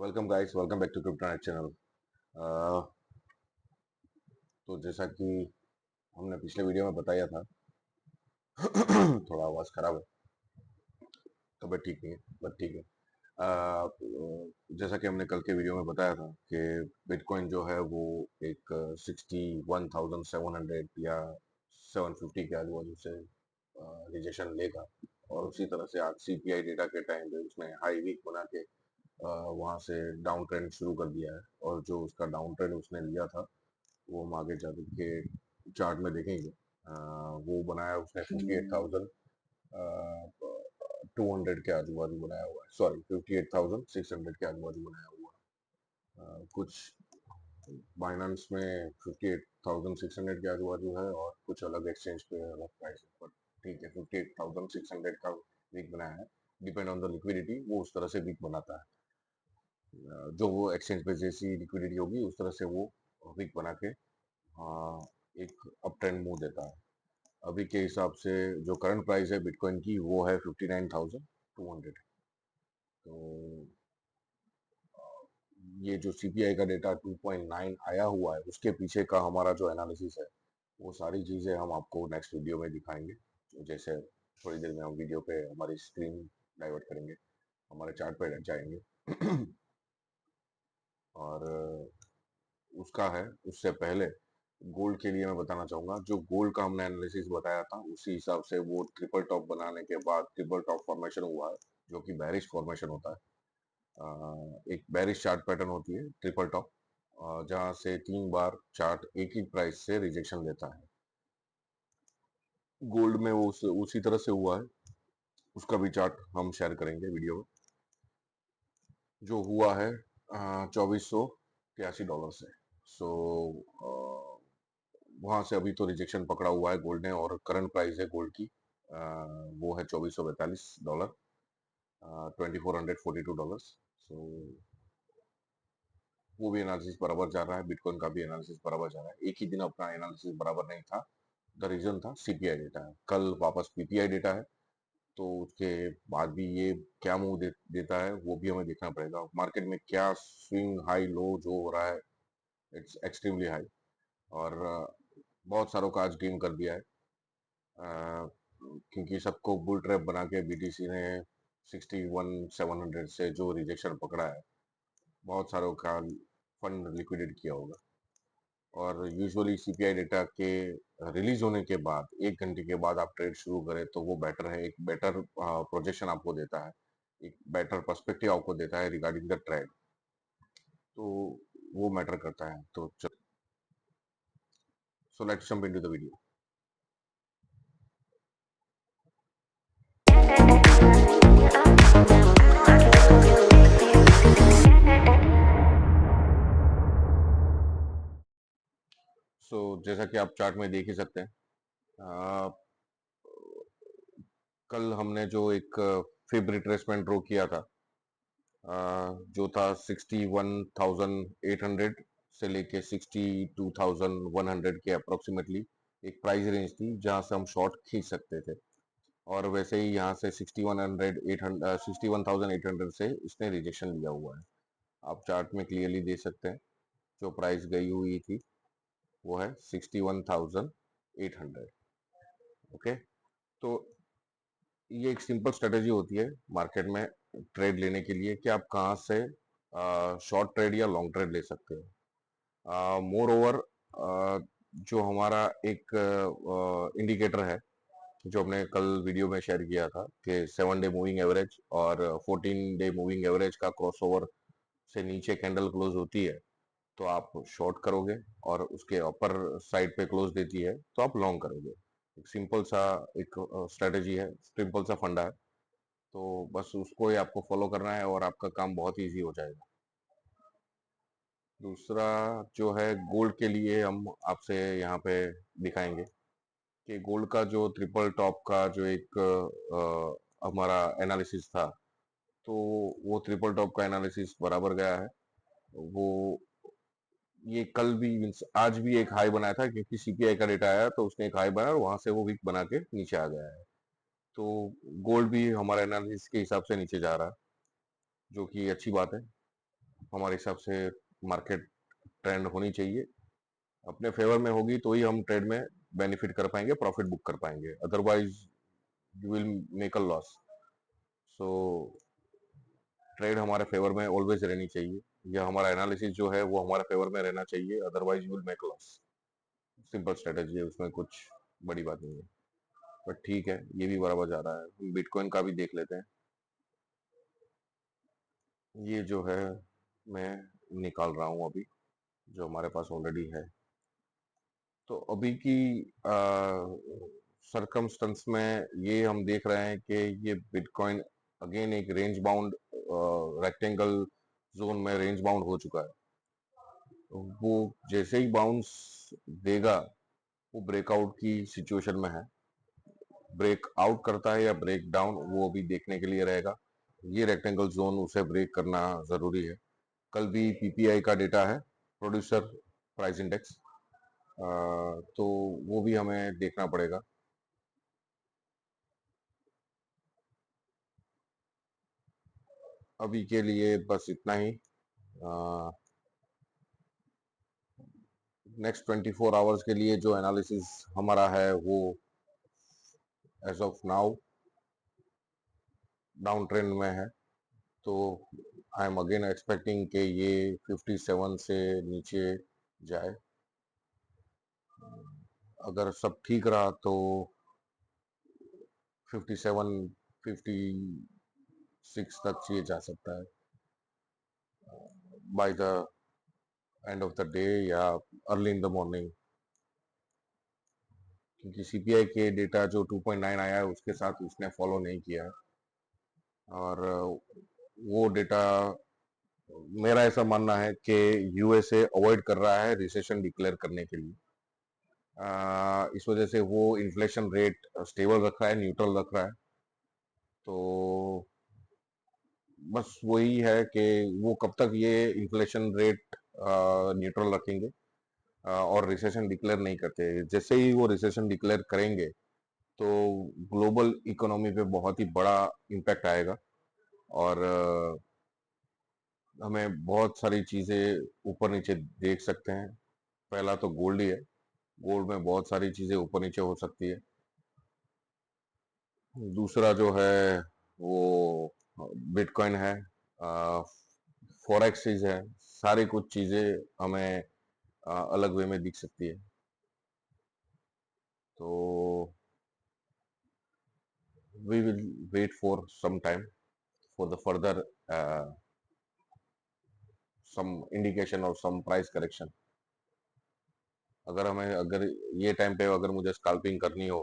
Welcome guys, welcome back to Cryptonet channel. तो जैसा कि हमने पिछले वीडियो में बताया था थोड़ा आवाज खराब है, तबीयत ठीक नहीं है, बट ठीक है। जैसा कि हमने कल के वीडियो में बताया था कि बिटकॉइन जो है वो एक 61,700 या 750 के आजू बाजू से रिजेक्शन लेगा। और उसी तरह से आज सीपीआई डेटा के टाइम पे उसने हाई वीक बना के वहां से डाउन ट्रेंड शुरू कर दिया है। और जो उसका डाउन ट्रेंड उसने लिया था वो हम आगे जाके के चार्ट में देखेंगे। वो बनाया उसने 58,200 के आजू बाजू बनाया हुआ है, सॉरी 58,600 के आजू बाजू बनाया हुआ है। कुछ बाइनेंस में 58,600 के आजू बाजू है और कुछ अलग एक्सचेंज पे अलग प्राइस है, पर ठीक है 58,600 का वीक बनाया है। डिपेंड ऑन द लिक्विडिटी वो उस तरह से वीक बनाता है। जो वो एक्सचेंज पे जैसी लिक्विडिटी होगी उस तरह से वो वीक बना के एक अप ट्रेंड मूव देता है। अभी के हिसाब से जो करंट प्राइस है बिटकॉइन की वो है 59,200। तो ये जो सीपीआई का डेटा 2.9 आया हुआ है उसके पीछे का हमारा जो एनालिसिस है वो सारी चीजें हम आपको नेक्स्ट वीडियो में दिखाएंगे। तो जैसे थोड़ी देर में हम वीडियो पे हमारी स्क्रीन डाइवर्ट करेंगे, हमारे चार्ट पे जाएंगे और उसका है उससे पहले गोल्ड के लिए मैं बताना चाहूंगा। जो गोल्ड का हमने एनालिसिस बताया था उसी हिसाब से वो ट्रिपल टॉप बनाने के बाद ट्रिपल टॉप फॉर्मेशन हुआ है, जो कि बेरिश फॉर्मेशन होता है। एक बेरिश चार्ट पैटर्न होती है ट्रिपल टॉप, जहां से 3 बार चार्ट एक ही प्राइस से रिजेक्शन लेता है। गोल्ड में वो उसी तरह से हुआ है, उसका भी चार्ट हम शेयर करेंगे वीडियो में। जो हुआ है $2,483 से। सो वहां से अभी तो रिजेक्शन पकड़ा हुआ है गोल्ड ने और करंट प्राइस है गोल्ड की वो है $2,442, $2,442। सो वो भी एनालिसिस बराबर जा रहा है, बिटकॉइन का भी एनालिसिस बराबर जा रहा है। एक ही दिन अपना एनालिसिस बराबर नहीं था। द रीजन था सीपीआई डेटा है, कल वापस पीपीआई डेटा है। तो उसके बाद भी ये क्या मूव देता है वो भी हमें देखना पड़ेगा। मार्केट में क्या स्विंग हाई लो जो हो रहा है, इट्स एक्सट्रीमली हाई। और बहुत सारों का आज गेम कर दिया है, क्योंकि सबको बुल ट्रैप बना के बीटीसी ने 61,700 से जो रिजेक्शन पकड़ा है, बहुत सारों का फंड लिक्विडेट किया होगा। और यूजुअली सीपीआई डेटा के रिलीज होने के बाद 1 घंटे के बाद आप ट्रेड शुरू करें तो वो बेटर है, एक बेटर प्रोजेक्शन आपको देता है, एक बेटर पर्सपेक्टिव आपको देता है रिगार्डिंग द ट्रेड। तो वो मैटर करता है। तो so let's jump into the video. So जैसा कि आप चार्ट में देख ही सकते हैं, अ, कल हमने जो एक फिब रिट्रेसमेंट ड्रॉ किया था, जो था 61,800 से लेके 62,100 के अप्रोक्सीमेटली एक प्राइस रेंज थी जहां से हम शॉर्ट खींच सकते थे। और वैसे ही यहाँ से 61,800 से इसने रिजेक्शन लिया हुआ है। आप चार्ट में क्लियरली देख सकते हैं जो प्राइस गई हुई थी वो है 61,800। ओके, तो ये एक सिंपल स्ट्रेटेजी होती है मार्केट में ट्रेड लेने के लिए कि आप कहाँ से शॉर्ट ट्रेड या लॉन्ग ट्रेड ले सकते हो। मोर ओवर जो हमारा एक इंडिकेटर है जो हमने कल वीडियो में शेयर किया था कि 7 डे मूविंग एवरेज और 14 डे मूविंग एवरेज का क्रॉसओवर से नीचे कैंडल क्लोज होती है तो आप शॉर्ट करोगे, और उसके अपर साइड पे क्लोज देती है तो आप लॉन्ग करोगे। एक सिंपल सा एक स्ट्रेटेजी है, सिंपल सा फंडा है। तो बस उसको ही आपको फॉलो करना है और आपका काम बहुत इजी हो जाएगा। दूसरा जो है गोल्ड के लिए हम आपसे यहाँ पे दिखाएंगे कि गोल्ड का जो ट्रिपल टॉप का जो एक हमारा एनालिसिस था, तो वो ट्रिपल टॉप का एनालिसिस बराबर गया है। वो ये कल भी मीन्स आज भी एक हाई बनाया था क्योंकि सीपीआई का डेटा आया तो उसने एक हाई बनाया और वहां से वो वीक बना के नीचे आ गया है। तो गोल्ड भी हमारा एनालिसिस के हिसाब से नीचे जा रहा है, जो कि अच्छी बात है। हमारे हिसाब से मार्केट ट्रेंड होनी चाहिए, अपने फेवर में होगी तो ही हम ट्रेड में बेनिफिट कर पाएंगे, प्रॉफिट बुक कर पाएंगे, otherwise you will make a loss. So trade हमारे फेवर में ऑलवेज रहनी चाहिए, या हमारा एनालिसिस जो है वो हमारे फेवर में रहना चाहिए, otherwise you will make loss. Simple strategy है, उसमें कुछ बड़ी बात नहीं है। बट ठीक है, ये भी बराबर जा रहा है। हम बिटकॉइन का भी देख लेते हैं। ये जो है मैं निकाल रहा हूँ अभी, जो हमारे पास ऑलरेडी है। तो अभी की सरकमस्टेंस में ये हम देख रहे हैं कि ये बिटकॉइन अगेन एक रेंज बाउंड रेक्टेंगल जोन में रेंज बाउंड हो चुका है। वो जैसे ही बाउंस देगा, वो ब्रेकआउट की सिचुएशन में है। ब्रेक आउट करता है या ब्रेक डाउन, वो अभी देखने के लिए रहेगा। ये रेक्टेंगल जोन उसे ब्रेक करना जरूरी है। कल भी पीपीआई का डेटा है, प्रोड्यूसर प्राइस इंडेक्स, तो वो भी हमें देखना पड़ेगा। अभी के लिए बस इतना ही। नेक्स्ट 24 आवर्स के लिए जो एनालिसिस हमारा है वो as of now down trend में है। तो आई एम अगेन एक्सपेक्टिंग कि ये 57 से नीचे जाए। अगर सब ठीक रहा तो 57 56 तक ये जा सकता है by the end of the day या अर्ली इन द मॉर्निंग, क्योंकि सीपीआई के डेटा जो 2.9 आया है उसके साथ उसने फॉलो नहीं किया है। और वो डेटा, मेरा ऐसा मानना है कि यूएसए अवॉइड कर रहा है रिसेशन डिक्लेयर करने के लिए। इस वजह से वो इन्फ्लेशन रेट स्टेबल रख रहा है, न्यूट्रल रख रहा है। तो बस वही है कि वो कब तक ये इन्फ्लेशन रेट न्यूट्रल रखेंगे और रिसेशन डिक्लेयर नहीं करते। जैसे ही वो रिसेशन डिक्लेयर करेंगे तो ग्लोबल इकोनॉमी पे बहुत ही बड़ा इम्पैक्ट आएगा, और हमें बहुत सारी चीजें ऊपर नीचे देख सकते हैं। पहला तो गोल्ड ही है, गोल्ड में बहुत सारी चीजें ऊपर नीचे हो सकती है। दूसरा जो है वो बिटकॉइन है, फॉरेक्सीज है, सारी कुछ चीजें हमें अलग वे में दिख सकती है। तो we will wait for some time for the further some indication और सम प्राइस करेक्शन। अगर ये टाइम पे अगर मुझे स्कैल्पिंग करनी हो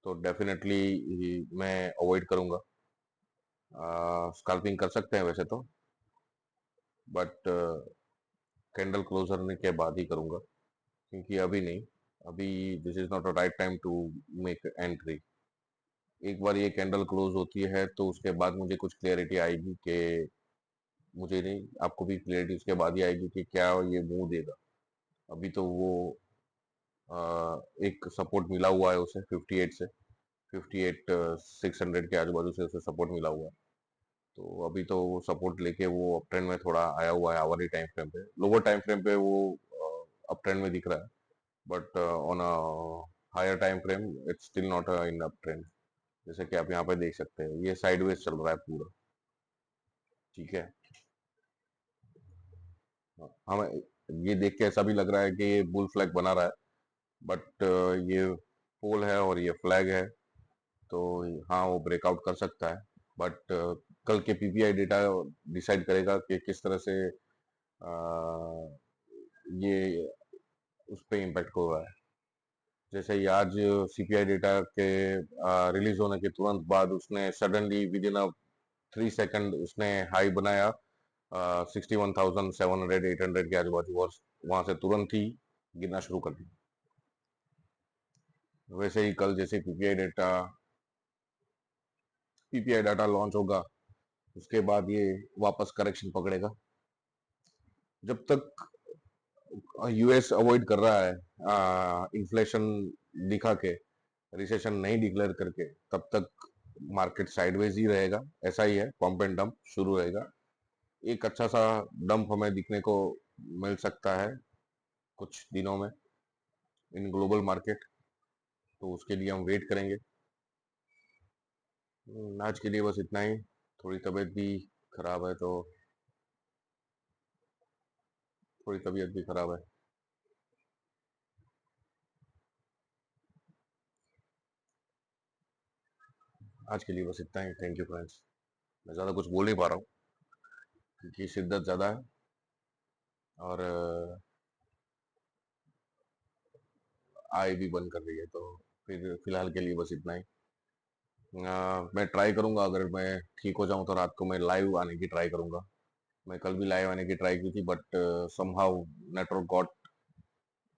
तो डेफिनेटली मैं अवॉइड करूंगा। स्कैल्पिंग कर सकते हैं वैसे तो, बट कैंडल क्लोजर के बाद ही करूंगा, क्योंकि अभी नहीं। अभी this is not a right time to make entry. एक बार ये कैंडल क्लोज होती है तो उसके बाद मुझे कुछ क्लियरिटी आएगी कि, मुझे नहीं, आपको भी क्लियरिटी उसके बाद ही आएगी कि क्या ये मूव देगा। अभी तो वो एक सपोर्ट मिला हुआ है उसे 58 से, 58 600 के आजू बाजू से उसे सपोर्ट मिला हुआ है। तो अभी तो वो सपोर्ट लेके वो अप ट्रेंड में थोड़ा आया हुआ है। आवर्ली टाइम फ्रेम पे, लोअर टाइम फ्रेम पे वो अप ट्रेंड में दिख रहा है, but on a higher time frame it's still not in up trend. जैसे कि आप यहाँ पे देख सकते हैं, ये साइडवेज चल रहा है पूरा। ठीक है, हमें ये देख के ऐसा भी लग रहा है कि ये बुल फ्लैग बना रहा है, बट ये पोल है और ये फ्लैग है। तो हाँ, वो ब्रेकआउट कर सकता है, बट कल के पीपीआई डेटा डिसाइड करेगा कि किस तरह से ये उस पर इम्पेक्ट हो रहा है। जैसे ही आज सीपीआई डेटा के रिलीज होने के तुरंत बाद उसने सडनली विद इन 3 सेकंड उसने हाई बनाया 61,700 800 के आजू बाजू, और वहां से तुरंत ही गिरना शुरू कर दिया। वैसे ही कल जैसे पीपीआई डाटा लॉन्च होगा, उसके बाद ये वापस करेक्शन पकड़ेगा। जब तक यूएस अवॉइड कर रहा है इन्फ्लेशन दिखा के, रिसेशन नहीं डिक्लेयर करके, तब तक मार्केट साइडवेज ही रहेगा। ऐसा ही है, पंप एंड डंप शुरू रहेगा। एक अच्छा सा डंप हमें दिखने को मिल सकता है कुछ दिनों में इन ग्लोबल मार्केट। तो उसके लिए हम वेट करेंगे। आज के लिए बस इतना ही। थोड़ी तबीयत भी खराब है, तो थोड़ी तबीयत भी खराब है। आज के लिए बस इतना ही। Thank you friends. मैं ज़्यादा कुछ बोल नहीं पा रहा हूँ क्योंकि शिद्दत ज़्यादा है। और आय भी बंद कर रही है, तो फिर फिलहाल के लिए बस इतना ही। मैं ट्राई करूंगा, अगर मैं ठीक हो जाऊं तो रात को मैं लाइव आने की ट्राई करूंगा। मैं कल भी लाइव आने की ट्राई की थी, but somehow network got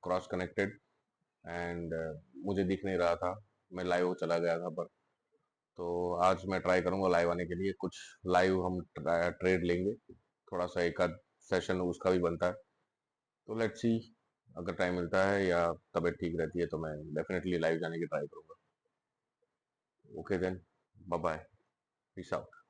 cross connected and मुझे दिख नहीं रहा था। मैं लाइव चला गया था, पर तो आज मैं ट्राई करूंगा लाइव आने के लिए। कुछ लाइव हम ट्रेड लेंगे। थोड़ा सा एक आध सेशन उसका भी बनता है। तो लेट्स सी, अगर टाइम मिलता है या तबीयत ठीक रहती है तो मैं डेफिनेटली लाइव जाने की ट्राई करूंगा। Okay then, bye bye, peace out.